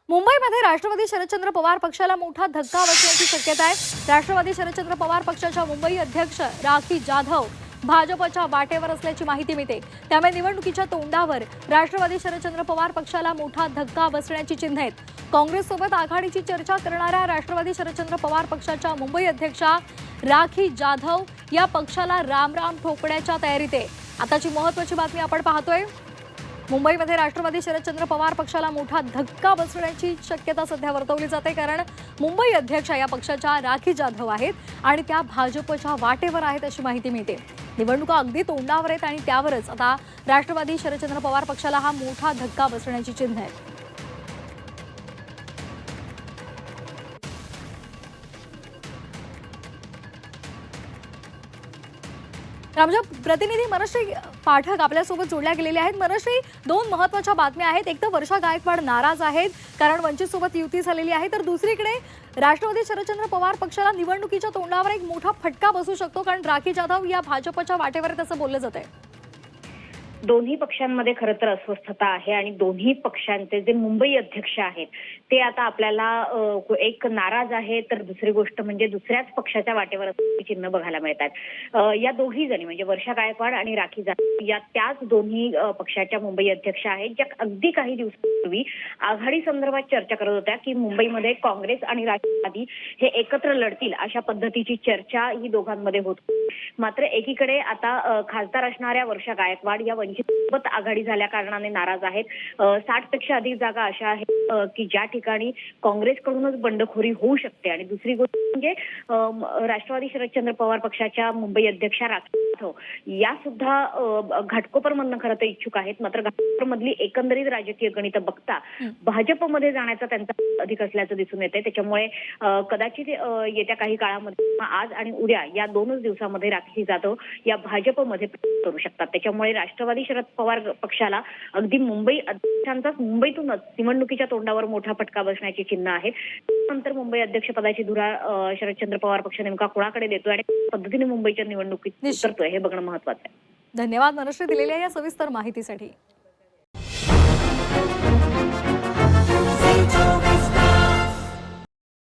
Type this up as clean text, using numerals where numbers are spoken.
मुंबईमध्ये राष्ट्रवादी शरदचंद्र पवार पक्षाला मोठा धक्का बसण्याची शक्यता आहे। राष्ट्रवादी शरदचंद्र पवार पक्षाच्या मुंबई अध्यक्ष राखी जाधव भाजपच्या वाटेवर असल्याची माहिती मिळते। त्यामुळे निवडणुकीच्या तोंडावर राष्ट्रवादी शरदचंद्र पवार पक्षाला मोठा धक्का बसण्याची चिन्हे आहेत। काँग्रेससोबत आघाडीची चर्चा करणाऱ्या राष्ट्रवादी शरदचंद्र पवार पक्षाच्या मुंबई अध्यक्षा राखी जाधव या पक्षाला रामराम ठोकण्याच्या तयारीत आहे। आताची महत्त्वाची बातमी आपण पाहतोय। मुंबईमध्ये राष्ट्रवादी शरदचंद्र पवार पक्षाला मोठा धक्का बसण्याची शक्यता सध्या वर्तवली जाते, कारण मुंबई अध्यक्ष या पक्षाच्या राखी जाधव आहेत आणि त्या भाजपच्या वाटेवर आहेत अशी माहिती मिळते। निवडणुका अगदी तोंडावर आहेत आणि त्यावरच आता राष्ट्रवादी शरदचंद्र पवार पक्षाला हा मोठा धक्का बसण्याची चिन्हे आहेत। आमच्या प्रतिनिधी मनश्री पाठक आपल्यासोबत जोडल्या गेलेले आहेत। मनश्री, दोन महत्त्वाच्या बातम्या आहेत। एक तर वर्षा गायकवाड नाराज आहेत कारण वंचितसोबत युती झालेली आहे, तर दुसरीकडे राष्ट्रवादी शरदचंद्र पवार पक्षाला निवडणुकीच्या तोंडावर एक मोठा फटका बसू शकतो, कारण राखी जाधव या भाजपच्या वाटेवर आहेत असं बोललं जात आहे। दोन्ही पक्षांमध्ये खरं तर अस्वस्थता आहे आणि दोन्ही पक्षांचे जे मुंबई अध्यक्ष आहेत ते आता आपल्याला एक नाराज आहे, तर दुसरी गोष्ट म्हणजे दुसऱ्याच पक्षाच्या वाटेवर असलेली चिन्ह बघायला मिळतात। या दोघी जणी म्हणजे वर्षा गायकवाड आणि राखी जाधव या त्याच दोन्ही पक्षाच्या मुंबई अध्यक्ष आहेत, ज्या अगदी काही दिवसांपूर्वी आघाडी संदर्भात चर्चा करत होत्या की मुंबईमध्ये काँग्रेस आणि राष्ट्रवादी हे एकत्र लढतील अशा पद्धतीची चर्चा ही दोघांमध्ये होत। मात्र एकीकडे आता खासदार असणाऱ्या वर्षा गायकवाड या सोबत आघाडी झाल्या कारणाने नाराज आहेत। 60 पेक्षा अधिक जागा अशा आहेत की ज्या ठिकाणी काँग्रेसकडूनच बंडखोरी होऊ शकते आणि दुसरी गोष्ट म्हणजे राष्ट्रवादी शरदचंद्र पवार पक्षाच्या मुंबई अध्यक्षा राखी जाधव या सुद्धा घाटकोपरमधनं खरं तर इच्छुक आहेत। मात्र घाटकोपरमधली एकंदरीत राजकीय गणित बघता भाजपमध्ये जाण्याचा त्यांचा अधिक असल्याचं दिसून येते। त्याच्यामुळे कदाचित येत्या काही काळामध्ये आज आणि उद्या या दोनच दिवसामध्ये राखी जाधव या भाजपमध्ये करू शकतात। त्याच्यामुळे राष्ट्रवादी शरद पवार पक्षाला अगदी मुंबई अध्यक्षांचाच मुंबईतूनच निवडणुकीच्या तोंडावर मोठा फटका बसण्याची चिन्ह आहेत। त्यानंतर मुंबई अध्यक्षपदाची धुरा शरदचंद्र पवार पक्ष नेमका कोणाकडे देतोय आणि पद्धतीने मुंबईच्या निवडणुकीत उतरतोय हे बघणं महत्त्वाचं आहे। धन्यवाद मनश्री दिलेल्या या सविस्तर माहितीसाठी।